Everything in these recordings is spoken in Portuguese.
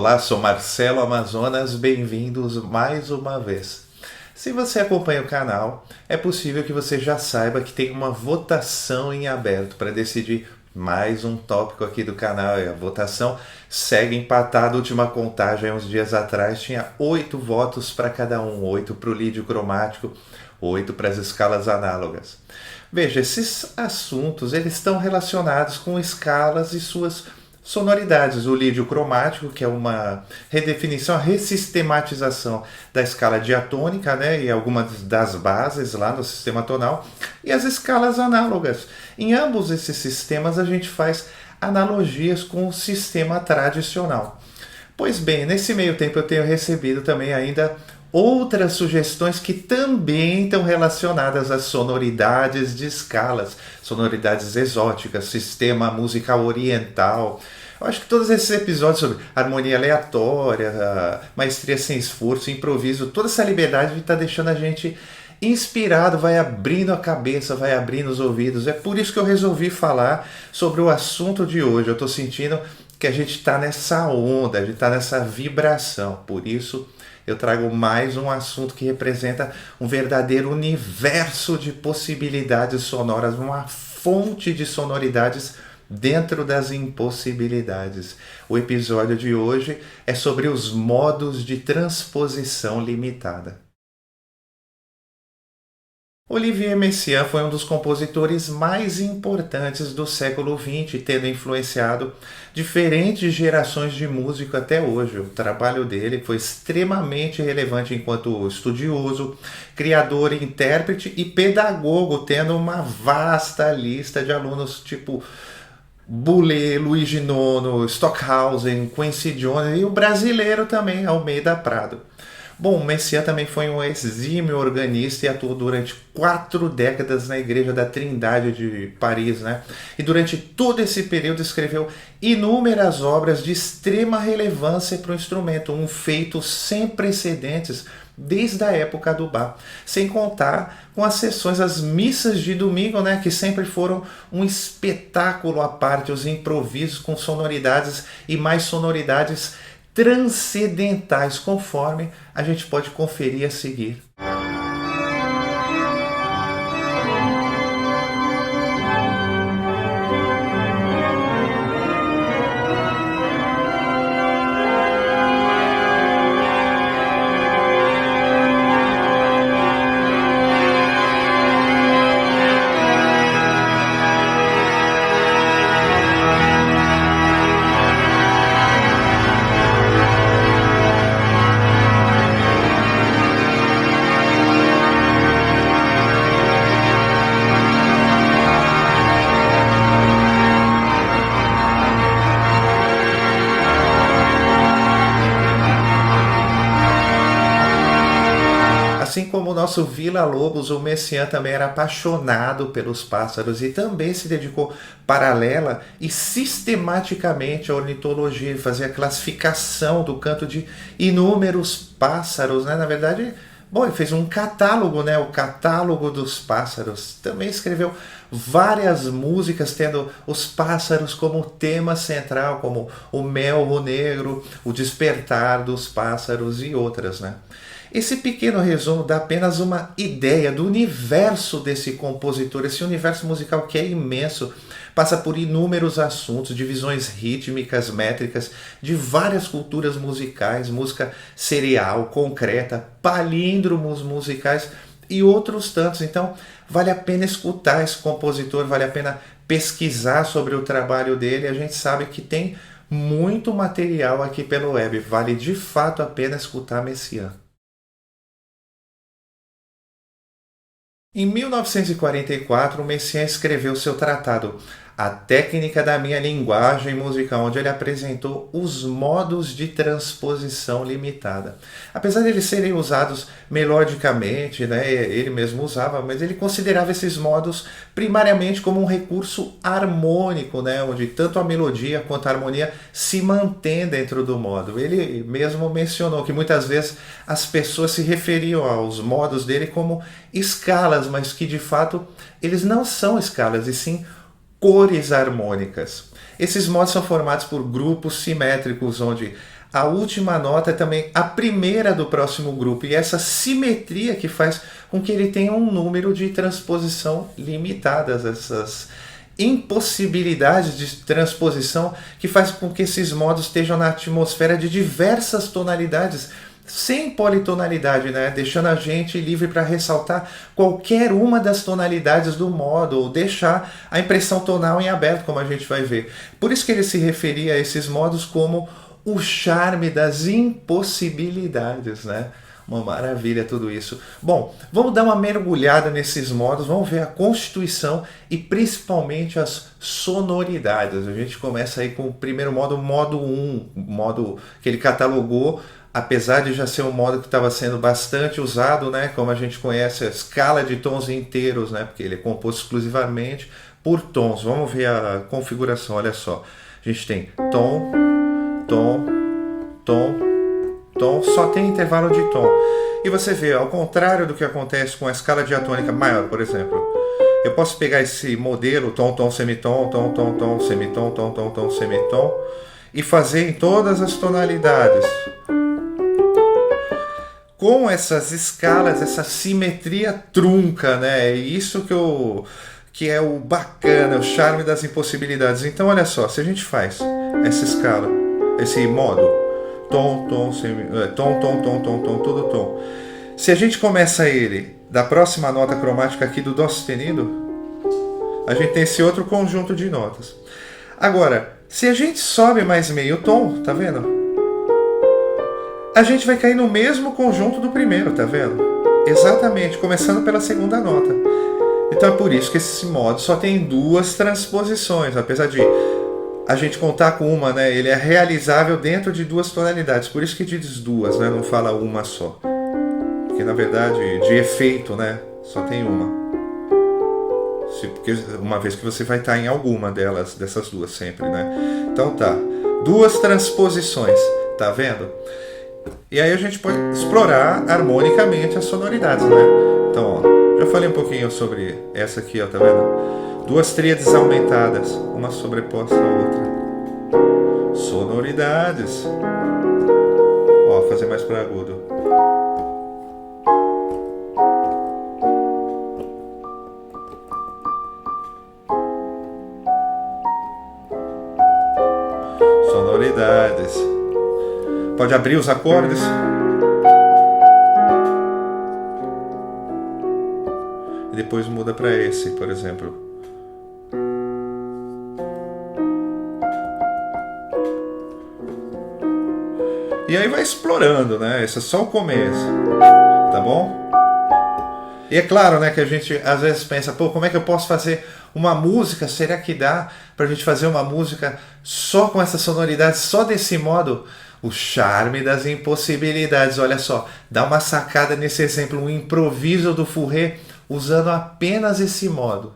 Olá, sou Marcelo Amazonas, bem-vindos mais uma vez. Se você acompanha o canal, é possível que você já saiba que tem uma votação em aberto para decidir mais um tópico aqui do canal. E a votação segue empatada. A última contagem, uns dias atrás, tinha 8 votos para cada um, 8 para o lídio cromático, 8 para as escalas análogas. Veja, esses assuntos eles estão relacionados com escalas e suas sonoridades. O lídio cromático, que é uma redefinição, a ressistematização da escala diatônica, né, e algumas das bases lá no sistema tonal, e as escalas análogas. Em ambos esses sistemas a gente faz analogias com o sistema tradicional. Pois bem, nesse meio tempo eu tenho recebido também ainda outras sugestões que também estão relacionadas às sonoridades de escalas, sonoridades exóticas, sistema musical oriental. Eu acho que todos esses episódios sobre harmonia aleatória, maestria sem esforço, improviso, toda essa liberdade está deixando a gente inspirado, vai abrindo a cabeça, vai abrindo os ouvidos. É por isso que eu resolvi falar sobre o assunto de hoje. Eu estou sentindo que a gente está nessa onda, a gente está nessa vibração. Por isso eu trago mais um assunto que representa um verdadeiro universo de possibilidades sonoras, uma fonte de sonoridades dentro das impossibilidades. O episódio de hoje é sobre os modos de transposição limitada. Olivier Messiaen foi um dos compositores mais importantes do século XX, tendo influenciado diferentes gerações de músico até hoje. O trabalho dele foi extremamente relevante enquanto estudioso, criador, intérprete e pedagogo, tendo uma vasta lista de alunos tipo Boulez, Luigi Nono, Stockhausen, Quincy Jones e o brasileiro também, Almeida Prado. Bom, Messiaen também foi um exímio organista e atuou durante 4 décadas na Igreja da Trindade de Paris, né? E durante todo esse período escreveu inúmeras obras de extrema relevância para o instrumento, um feito sem precedentes desde a época do Bach, sem contar com as sessões, as missas de domingo, né, que sempre foram um espetáculo à parte, os improvisos com sonoridades e mais sonoridades transcendentais, conforme a gente pode conferir a seguir. Assim como o nosso Villa-Lobos, o Messiaen também era apaixonado pelos pássaros e também se dedicou paralela e sistematicamente à ornitologia, fazia a classificação do canto de inúmeros pássaros, né? Na verdade, bom, ele fez um catálogo, né? O catálogo dos pássaros. Também escreveu várias músicas tendo os pássaros como tema central, como o Melro Negro, o Despertar dos Pássaros e outras, né? Esse pequeno resumo dá apenas uma ideia do universo desse compositor, esse universo musical que é imenso, passa por inúmeros assuntos, divisões rítmicas, métricas, de várias culturas musicais, música serial, concreta, palíndromos musicais e outros tantos. Então, vale a pena escutar esse compositor, vale a pena pesquisar sobre o trabalho dele. A gente sabe que tem muito material aqui pelo web, vale de fato a pena escutar Messiaen. Em 1944, Messiaen escreveu seu tratado A Técnica da Minha Linguagem Musical, onde ele apresentou os modos de transposição limitada. Apesar de eles serem usados melodicamente, né, ele mesmo usava, mas ele considerava esses modos primariamente como um recurso harmônico, né, onde tanto a melodia quanto a harmonia se mantém dentro do modo. Ele mesmo mencionou que muitas vezes as pessoas se referiam aos modos dele como escalas, mas que de fato eles não são escalas, e sim cores harmônicas. Esses modos são formados por grupos simétricos, onde a última nota é também a primeira do próximo grupo, e essa simetria que faz com que ele tenha um número de transposição limitadas, essas impossibilidades de transposição que faz com que esses modos estejam na atmosfera de diversas tonalidades, sem politonalidade, né? Deixando a gente livre para ressaltar qualquer uma das tonalidades do modo, ou deixar a impressão tonal em aberto, como a gente vai ver. Por isso que ele se referia a esses modos como o charme das impossibilidades, né? Uma maravilha tudo isso. Bom, vamos dar uma mergulhada nesses modos, vamos ver a constituição e principalmente as sonoridades. A gente começa aí com o primeiro modo, modo 1, modo que ele catalogou, apesar de já ser um modo que estava sendo bastante usado, né? Como a gente conhece a escala de tons inteiros, né? Porque ele é composto exclusivamente por tons. Vamos ver a configuração, olha só. A gente tem tom, tom, tom, tom, só tem intervalo de tom. E você vê, ao contrário do que acontece com a escala diatônica maior, por exemplo, eu posso pegar esse modelo, tom, tom, semitom, tom, tom, tom, semitom, tom, tom, tom, semitom, e fazer em todas as tonalidades. Com essas escalas, essa simetria trunca, né? É isso que é o bacana, o charme das impossibilidades. Então, olha só, se a gente faz essa escala, esse modo, tom, tom, tom, tom, tom, tom, tom, todo tom. Se a gente começa ele da próxima nota cromática aqui do dó sustenido, a gente tem esse outro conjunto de notas. Agora, se a gente sobe mais meio tom, tá vendo? A gente vai cair no mesmo conjunto do primeiro, tá vendo? Exatamente, começando pela segunda nota. Então é por isso que esse modo só tem duas transposições, apesar de a gente contar com uma, né? Ele é realizável dentro de duas tonalidades, por isso que diz duas, né? Não fala uma só. Porque na verdade, de efeito, né? Só tem uma. Porque uma vez que você vai estar em alguma delas, dessas duas sempre, né? Então tá, duas transposições, tá vendo? E aí a gente pode explorar harmonicamente as sonoridades, né? Então, ó, já falei um pouquinho sobre essa aqui, ó, tá vendo? Duas tríades aumentadas, uma sobreposta à outra. Sonoridades. Ó, fazer mais para agudo. Sonoridades. Pode abrir os acordes. E depois muda para esse, por exemplo. E aí vai explorando, né? Esse é só o começo, tá bom? E é claro, né, que a gente às vezes pensa, pô, como é que eu posso fazer uma música? Será que dá pra gente fazer uma música só com essa sonoridade, só desse modo? O charme das impossibilidades, olha só, dá uma sacada nesse exemplo, um improviso do Fauré usando apenas esse modo.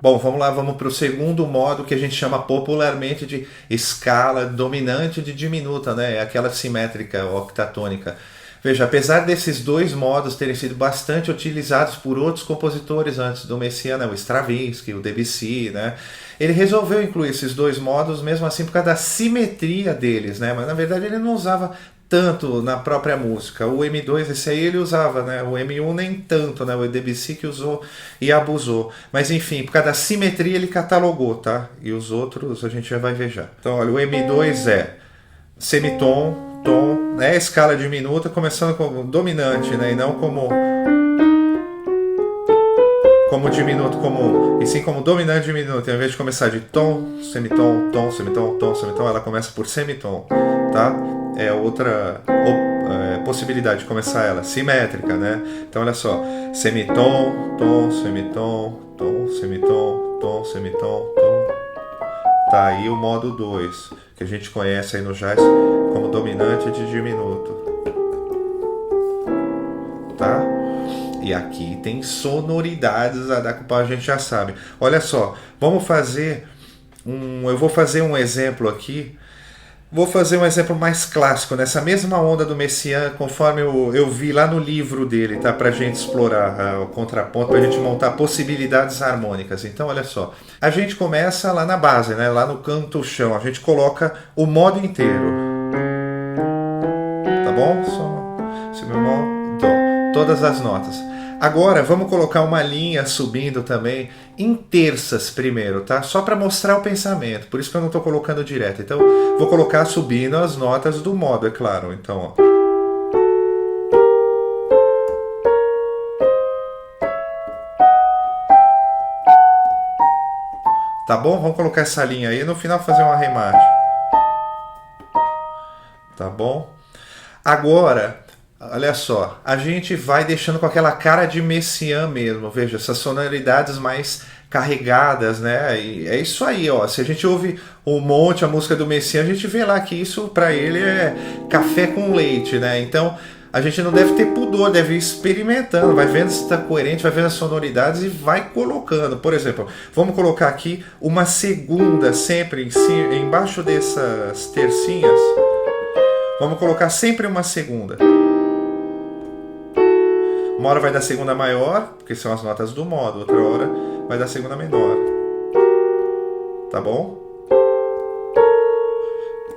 Bom, vamos lá, vamos para o segundo modo que a gente chama popularmente de escala dominante de diminuta, né? É aquela simétrica octatônica. Veja, apesar desses dois modos terem sido bastante utilizados por outros compositores antes do Messiaen, o Stravinsky, o Debussy, né? Ele resolveu incluir esses dois modos mesmo assim por causa da simetria deles, né? Mas na verdade ele não usava tanto na própria música. O M2, esse aí ele usava, né? O M1 nem tanto, né? O Debussy que usou e abusou. Mas enfim, por causa da simetria ele catalogou, tá? E os outros a gente já vai ver já. Então, olha, o M2 é semitom, tom, né? Escala diminuta, começando como dominante, né? E não como diminuto comum, e sim como dominante diminuto. Ao invés de começar de tom, semitom, tom, semitom, ela começa por semitom, tá? É outra possibilidade de começar ela simétrica, né? Então olha só, semitom, tom, semitom, tom, semitom, tom, semitom, tom. Tá aí o modo 2, que a gente conhece aí no jazz como dominante de diminuto. Tá? E aqui tem sonoridades a dar com o pau, a gente já sabe. Olha só, vamos fazer eu vou fazer um exemplo aqui. Vou fazer um exemplo mais clássico, nessa mesma onda do Messiaen, conforme eu vi lá no livro dele, tá? Pra gente explorar o contraponto, pra gente montar possibilidades harmônicas. Então, olha só, a gente começa lá na base, né? Lá no canto-chão, a gente coloca o modo inteiro. Tá bom? Sol, si bemol, dó. Todas as notas. Agora, vamos colocar uma linha subindo também em terças primeiro, tá? Só para mostrar o pensamento, por isso que eu não estou colocando direto. Então, vou colocar subindo as notas do modo, é claro. Então, ó. Tá bom? Vamos colocar essa linha aí e no final fazer um arremate. Tá bom? Agora, olha só, a gente vai deixando com aquela cara de Messiaen mesmo, veja, essas sonoridades mais carregadas, né? E é isso aí, ó. Se a gente ouve o Monte, a música do Messiaen, a gente vê lá que isso para ele é café com leite, né? Então a gente não deve ter pudor, deve ir experimentando, vai vendo se está coerente, vai vendo as sonoridades e vai colocando. Por exemplo, vamos colocar aqui uma segunda sempre em cima, embaixo dessas tercinhas. Vamos colocar sempre uma segunda. Uma hora vai dar segunda maior, porque são as notas do modo, outra hora vai dar segunda menor. Tá bom?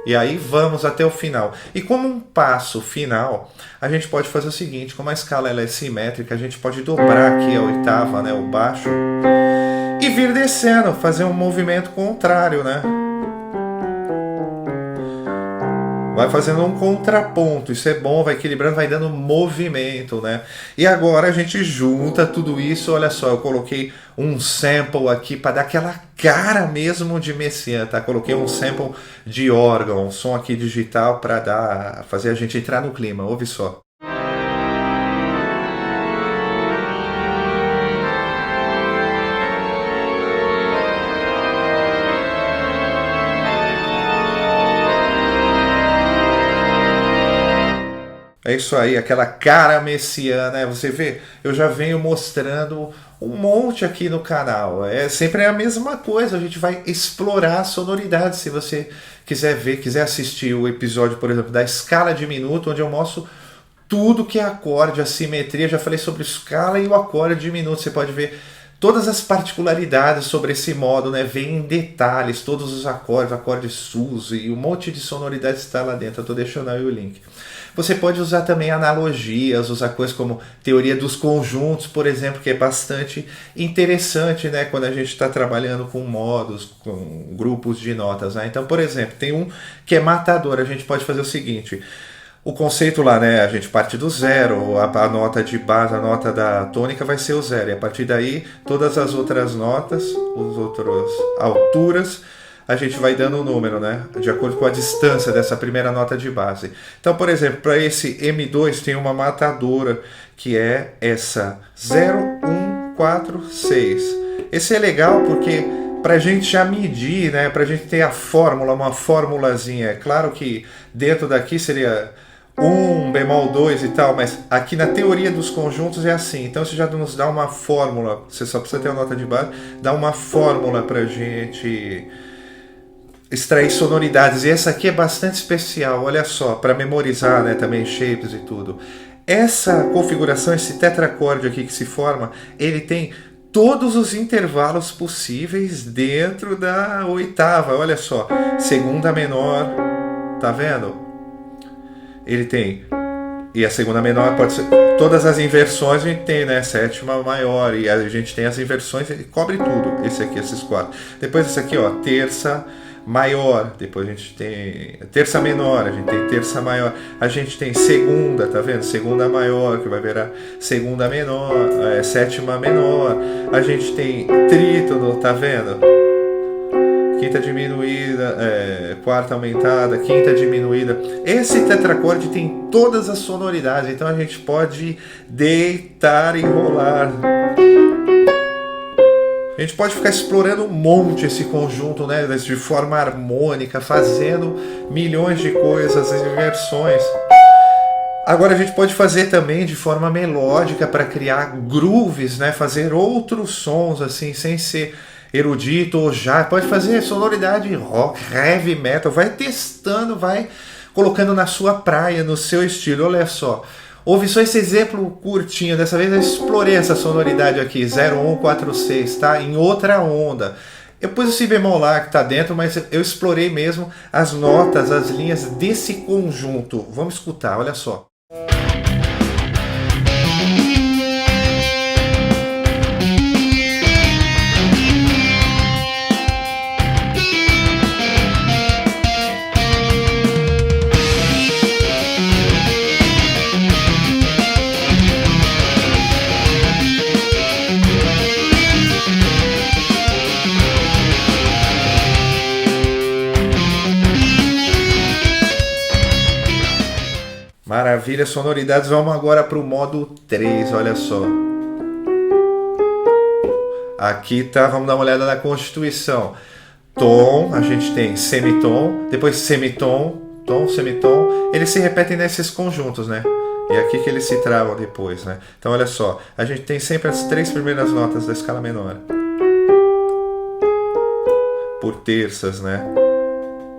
E aí vamos até o final. E como um passo final, a gente pode fazer o seguinte, como a escala ela é simétrica, a gente pode dobrar aqui a oitava, né, o baixo, e vir descendo, fazer um movimento contrário, né? Vai fazendo um contraponto, isso é bom, vai equilibrando, vai dando movimento, né? E agora a gente junta tudo isso, olha só, eu coloquei um sample aqui para dar aquela cara mesmo de Messiaen, tá? Coloquei um sample de órgão, um som aqui digital para fazer a gente entrar no clima, ouve só. É isso aí, aquela cara Messiaen, né? Você vê, eu já venho mostrando um monte aqui no canal. É sempre a mesma coisa, a gente vai explorar a sonoridade. Se você quiser ver, quiser assistir o episódio, por exemplo, da escala de minuto, onde eu mostro tudo que é acorde, a simetria, já falei sobre escala e o acorde de minuto. Você pode ver todas as particularidades sobre esse modo, né? Vem em detalhes, todos os acordes, acorde sus e um monte de sonoridades está lá dentro. Eu estou deixando aí o link. Você pode usar também analogias, usar coisas como teoria dos conjuntos, por exemplo, que é bastante interessante, né, quando a gente está trabalhando com modos, com grupos de notas, né? Então, por exemplo, tem um que é matador. A gente pode fazer o seguinte: o conceito lá, né, a gente parte do zero, a nota de base, a nota da tônica vai ser o zero, e a partir daí todas as outras notas, as outras alturas, a gente vai dando o número, né? De acordo com a distância dessa primeira nota de base. Então, por exemplo, para esse M2 tem uma matadora que é essa 0, 1, 4, 6. Esse é legal porque para a gente já medir, né? Para a gente ter a fórmula, uma formulazinha. É claro que dentro daqui seria 1, bemol 2 e tal, mas aqui na teoria dos conjuntos é assim. Então isso já nos dá uma fórmula. Você só precisa ter a nota de base, dá uma fórmula para a gente extrair sonoridades, e essa aqui é bastante especial, olha só, para memorizar, né, também shapes e tudo. Essa configuração, esse tetracorde aqui que se forma, ele tem todos os intervalos possíveis dentro da oitava, olha só, segunda menor, tá vendo? Ele tem, e a segunda menor pode ser, todas as inversões a gente tem, né, sétima maior, e a gente tem as inversões, ele cobre tudo, esse aqui, esses quatro. Depois esse aqui, ó, terça maior, depois a gente tem terça menor, a gente tem terça maior, a gente tem segunda, tá vendo? Segunda maior, que vai virar segunda menor, sétima menor, a gente tem trítono, tá vendo? quinta diminuída, quarta aumentada, quinta diminuída. Esse tetracorde tem todas as sonoridades, então a gente pode deitar e rolar. A gente pode ficar explorando um monte esse conjunto, né, de forma harmônica, fazendo milhões de coisas, inversões. Agora a gente pode fazer também de forma melódica para criar grooves, né, fazer outros sons assim, sem ser erudito ou já. Pode fazer sonoridade rock, heavy metal, vai testando, vai colocando na sua praia, no seu estilo. Olha só. Ouve só esse exemplo curtinho, dessa vez eu explorei essa sonoridade aqui, 0146, tá? Em outra onda. Eu pus o si bemol lá que está dentro, mas eu explorei mesmo as notas, as linhas desse conjunto. Vamos escutar, olha só. Maravilha, sonoridades. Vamos agora para o modo 3, olha só. Aqui tá, vamos dar uma olhada na constituição. Tom, a gente tem semitom, depois semitom, tom, semitom. Eles se repetem nesses conjuntos, né? E é aqui que eles se travam depois, né? Então olha só, a gente tem sempre as 3 primeiras notas da escala menor. Por terças, né?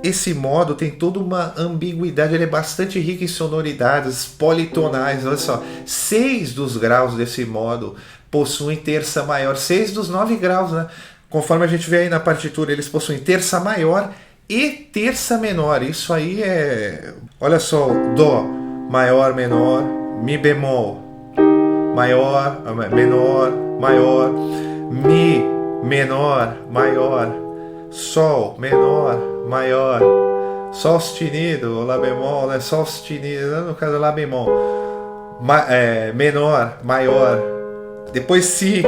Esse modo tem toda uma ambiguidade, ele é bastante rico em sonoridades politonais. Olha só, 6 dos graus desse modo possuem terça maior, 6 dos 9 graus, né? Conforme a gente vê aí na partitura, eles possuem terça maior e terça menor. Isso aí é... Olha só, Dó, maior, menor, Mi bemol, maior, menor, maior, Mi, menor, maior, Sol, menor, maior, Sol sustenido, ou Lá bemol, né? Sol sustenido, no caso Lá bemol, menor, maior, depois Si,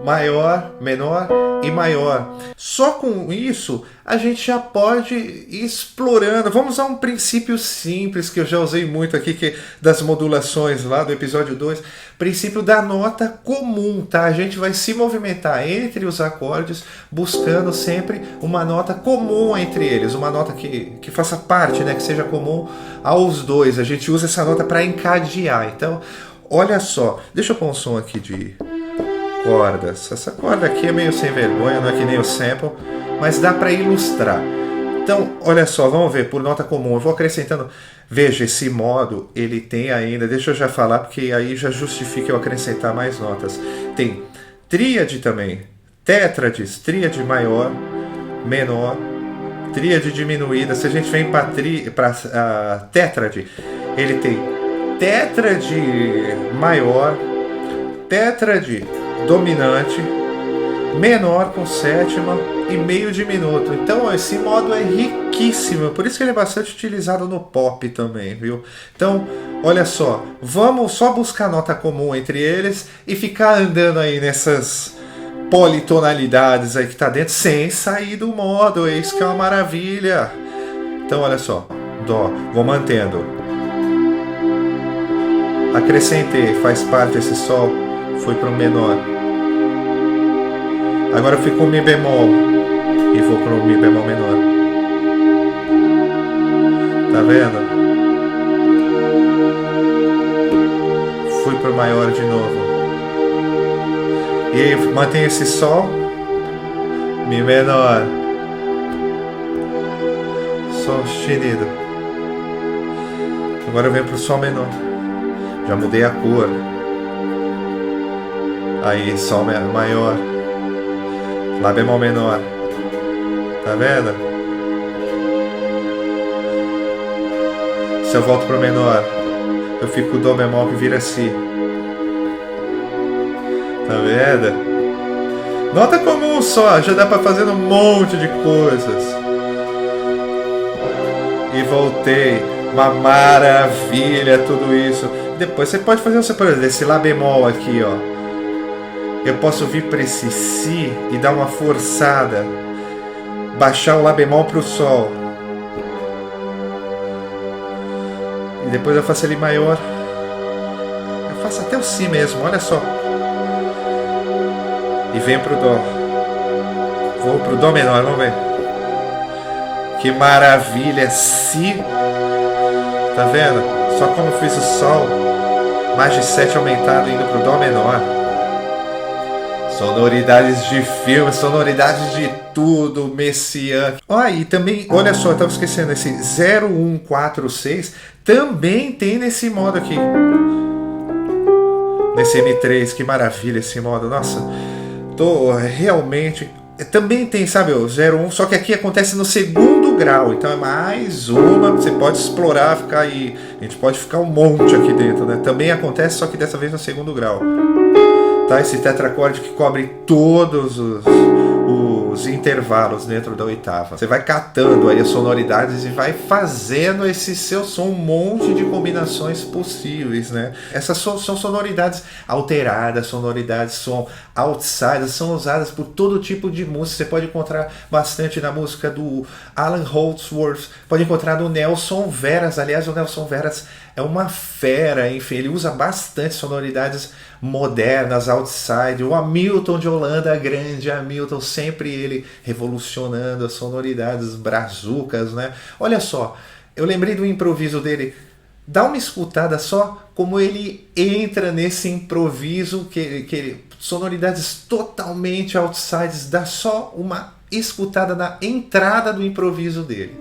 maior, menor e maior. Só com isso a gente já pode ir explorando. Vamos usar um princípio simples que eu já usei muito aqui, que é das modulações lá do episódio 2, princípio da nota comum, tá? A gente vai se movimentar entre os acordes buscando sempre uma nota comum entre eles, uma nota que faça parte, né, que seja comum aos dois. A gente usa essa nota para encadear. Então, olha só, deixa eu pôr um som aqui de cordas. Essa corda aqui é meio sem vergonha, não é que nem o sample, mas dá para ilustrar. Então, olha só, vamos ver por nota comum. Eu vou acrescentando. Veja, esse modo ele tem ainda, deixa eu já falar porque aí já justifica eu acrescentar mais notas. Tem tríade também, tétrades, tríade maior, menor, tríade diminuída. Se a gente vem para tétrade, ele tem tétrade maior, tétrade dominante, menor com sétima e meio diminuto. Então esse modo é riquíssimo, por isso que ele é bastante utilizado no pop também, viu? Então, olha só, vamos só buscar nota comum entre eles e ficar andando aí nessas politonalidades aí que tá dentro, sem sair do modo. É isso que é uma maravilha. Então olha só, Dó, vou mantendo, acrescentei, faz parte esse Sol, fui para o menor. Agora eu fico com o Mi bemol e vou para o Mi bemol menor. Tá vendo? Fui para o maior de novo. E aí mantenho esse Sol, Mi menor, Sol sustenido. Agora eu venho para o Sol menor. Já mudei a cor. Aí, Sol maior, Lá bemol menor, tá vendo? Se eu volto pro menor, eu fico com Dó bemol que vira Si. Tá vendo? Nota comum só, já dá pra fazer um monte de coisas. E voltei, uma maravilha tudo isso. Depois você pode fazer, por exemplo, esse Lá bemol aqui, ó. Eu posso vir para esse Si e dar uma forçada. baixar o Lá bemol pro Sol. E depois eu faço ele maior. Eu faço até o Si mesmo, olha só. E venho pro Dó. Vou pro Dó menor, vamos ver. Que maravilha, Si. Tá vendo? Só como eu fiz o Sol, mais de 7 aumentado indo pro Dó menor. Sonoridades de filme, sonoridades de tudo, Messiaen. Ah, e também, olha só, eu tava esquecendo, esse 0146 também tem nesse modo aqui. Nesse M3, que maravilha esse modo, nossa. Tô realmente... Também tem, sabe, o 01, só que aqui acontece no segundo grau, então é mais uma, você pode explorar, ficar aí, a gente pode ficar um monte aqui dentro, né? Também acontece, só que dessa vez no segundo grau. Tá, esse tetracorde que cobre todos os intervalos dentro da oitava. Você vai catando aí as sonoridades e vai fazendo esse seu som, um monte de combinações possíveis, né? Essas são sonoridades alteradas, sonoridades som outsiders, são usadas por todo tipo de música. Você pode encontrar bastante na música do Alan Holdsworth, pode encontrar no Nelson Veras. Aliás, o Nelson Veras é uma fera, enfim, ele usa bastante sonoridades modernas, outside. O Hamilton de Holanda, grande Hamilton, sempre ele revolucionando as sonoridades brazucas, né? Olha só, eu lembrei do improviso dele. Dá uma escutada só como ele entra nesse improviso, sonoridades totalmente outsides. Dá só uma escutada na entrada do improviso dele.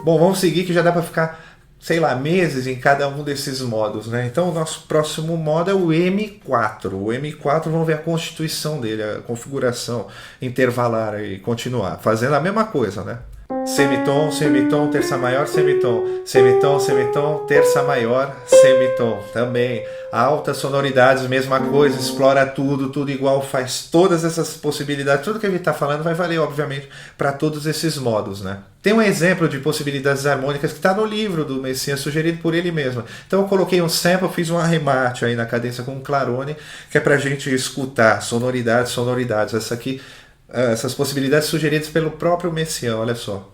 Bom, vamos seguir que já dá para ficar, sei lá, meses em cada um desses modos, né? Então o nosso próximo modo é o M4. O M4, vamos ver a constituição dele, a configuração intervalar e continuar, fazendo a mesma coisa, né? Semitom, semitom, terça maior, semitom, semitom, semitom, terça maior, semitom. Também altas sonoridades, mesma coisa, explora tudo, tudo igual, faz todas essas possibilidades. Tudo que a gente está falando vai valer, obviamente, para todos esses modos, né? Tem um exemplo de possibilidades harmônicas que está no livro do Messiaen, sugerido por ele mesmo. Então eu coloquei um sample, fiz um arremate aí na cadência com um clarone, que é para a gente escutar sonoridades, sonoridades. Essa aqui, essas possibilidades sugeridas pelo próprio Messiaen, olha só.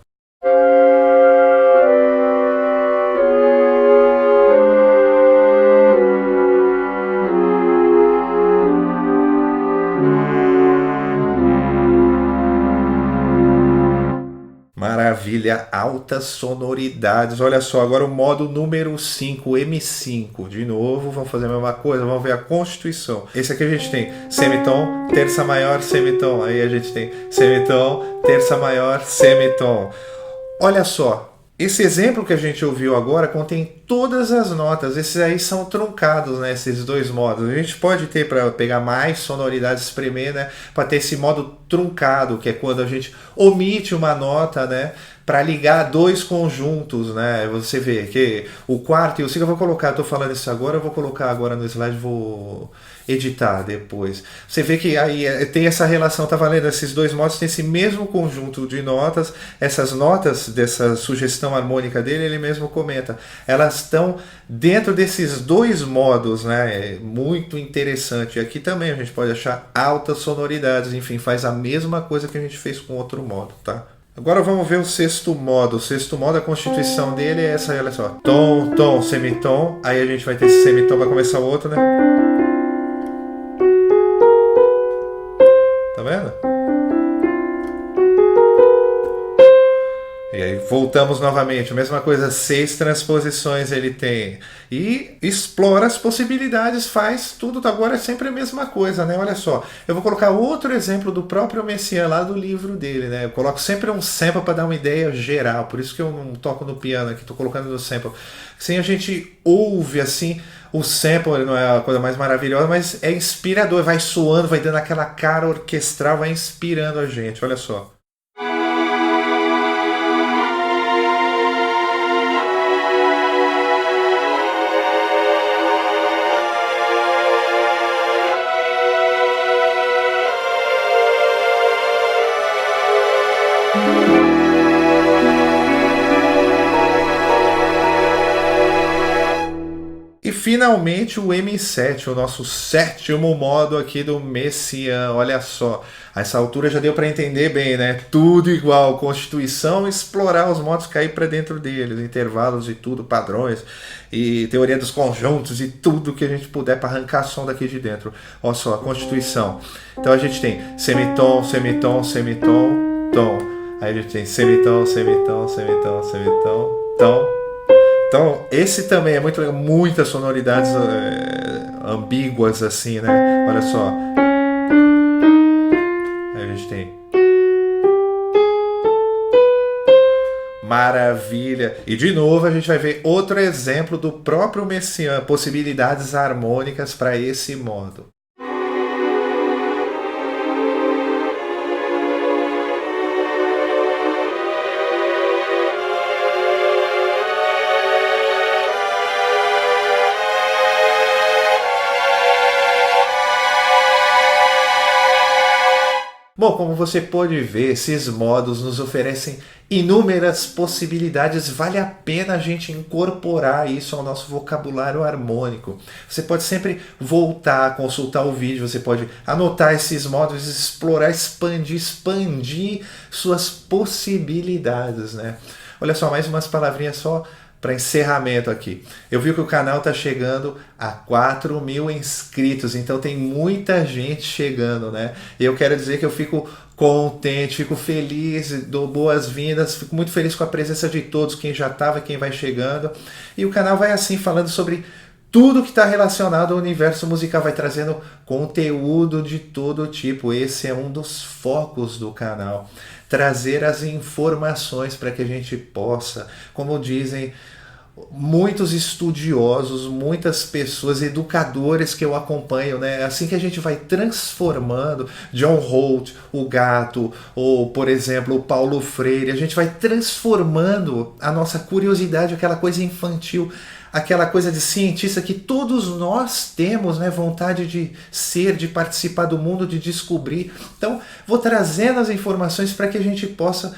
Maravilha, altas sonoridades. Olha só, agora o modo número 5, M5. De novo, vamos fazer a mesma coisa, vamos ver a constituição. Esse aqui a gente tem semitom, terça maior, semitom. Aí a gente tem semitom, terça maior, semitom. Olha só, esse exemplo que a gente ouviu agora contém todas as notas. Esses aí são truncados, né? Esses dois modos. A gente pode ter, para pegar mais sonoridades, espremer, né? Para ter esse modo truncado, que é quando a gente omite uma nota, né? Para ligar dois conjuntos, né? Você vê que o quarto e o 5 eu vou colocar, estou falando isso agora, eu vou colocar agora no slide, vou editar depois. Você vê que aí tem essa relação, tá valendo? Esses dois modos têm esse mesmo conjunto de notas. Essas notas dessa sugestão harmônica dele, ele mesmo comenta, elas estão dentro desses dois modos, né? É muito interessante. E aqui também a gente pode achar altas sonoridades, enfim, faz a mesma coisa que a gente fez com outro modo, tá? Agora vamos ver o sexto modo. O sexto modo, a constituição dele é essa aí, olha só. Tom, tom, semitom. Aí a gente vai ter esse semitom, vai começar o outro, né? Tá vendo? E aí voltamos novamente, a mesma coisa, 6 transposições ele tem. E explora as possibilidades, faz tudo, agora é sempre a mesma coisa, né? Olha só, eu vou colocar outro exemplo do próprio Messiaen lá do livro dele, né? Eu coloco sempre um sample para dar uma ideia geral, por isso que eu não toco no piano aqui, estou colocando no sample. Assim a gente ouve assim, o sample não é a coisa mais maravilhosa, mas é inspirador, vai soando, vai dando aquela cara orquestral, vai inspirando a gente, olha só. E finalmente o M7, o nosso sétimo modo aqui do Messiaen. Olha só, a essa altura já deu para entender bem, né? Tudo igual, Constituição, explorar os modos, cair para dentro deles, intervalos e tudo, padrões e teoria dos conjuntos e tudo que a gente puder para arrancar som daqui de dentro. Olha só, a Constituição. Então a gente tem semitom, semitom, semitom, tom. Aí a gente tem semitom, semitom, semitom, semitom, tom. Então, esse também é muito legal, muitas sonoridades ambíguas assim, né? Olha só. Aí a gente tem. Maravilha! E de novo a gente vai ver outro exemplo do próprio Messiaen, possibilidades harmônicas para esse modo. Bom, como você pode ver, esses modos nos oferecem inúmeras possibilidades. Vale a pena a gente incorporar isso ao nosso vocabulário harmônico. Você pode sempre voltar, consultar o vídeo, você pode anotar esses modos, explorar, expandir suas possibilidades, né? Olha só, mais umas palavrinhas só para encerramento aqui. Eu vi que o canal está chegando a 4.000 inscritos, então tem muita gente chegando, né? E eu quero dizer que eu fico contente, fico feliz, dou boas-vindas, fico muito feliz com a presença de todos, quem já estava, quem vai chegando. E o canal vai assim, falando sobre tudo que está relacionado ao universo musical, vai trazendo conteúdo de todo tipo. Esse é um dos focos do canal. Trazer as informações para que a gente possa, como dizem muitos estudiosos, muitas pessoas, educadores que eu acompanho, né? Assim que a gente vai transformando John Holt, o Gato, ou, por exemplo, o Paulo Freire, a gente vai transformando a nossa curiosidade, aquela coisa infantil, aquela coisa de cientista que todos nós temos, né, vontade de ser, de participar do mundo, de descobrir. Então, vou trazendo as informações para que a gente possa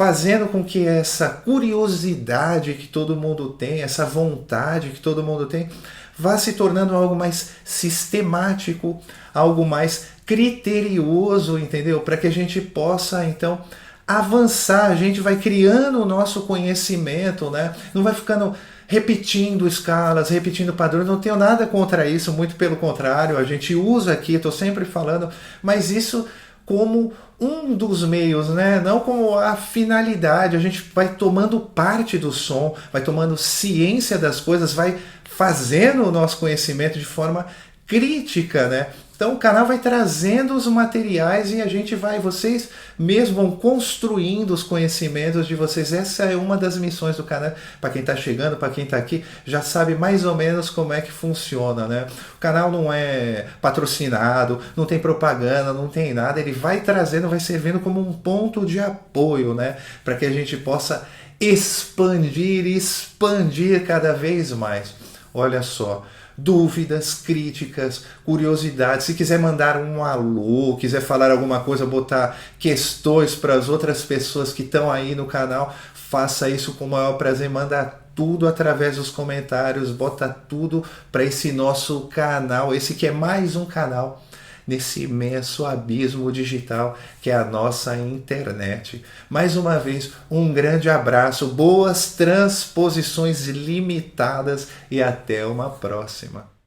fazendo com que essa curiosidade que todo mundo tem, essa vontade que todo mundo tem, vá se tornando algo mais sistemático, algo mais criterioso, entendeu? Para que a gente possa, então, avançar, a gente vai criando o nosso conhecimento, né? Não vai ficando repetindo escalas, repetindo padrões, não tenho nada contra isso, muito pelo contrário, a gente usa aqui, estou sempre falando, mas isso como um dos meios, né? Não como a finalidade. A gente vai tomando parte do som, vai tomando ciência das coisas, vai fazendo o nosso conhecimento de forma crítica, né? Então o canal vai trazendo os materiais e a gente vai, vocês mesmos vão construindo os conhecimentos de vocês. Essa é uma das missões do canal. Para quem está chegando, para quem está aqui, já sabe mais ou menos como é que funciona, né? O canal não é patrocinado, não tem propaganda, não tem nada. Ele vai trazendo, vai servindo como um ponto de apoio, né? Para que a gente possa expandir cada vez mais. Olha só. Dúvidas, críticas, curiosidades, se quiser mandar um alô, quiser falar alguma coisa, botar questões para as outras pessoas que estão aí no canal, faça isso com o maior prazer, manda tudo através dos comentários, bota tudo para esse nosso canal, esse que é mais um canal nesse imenso abismo digital que é a nossa internet. Mais uma vez, um grande abraço, boas transposições limitadas e até uma próxima.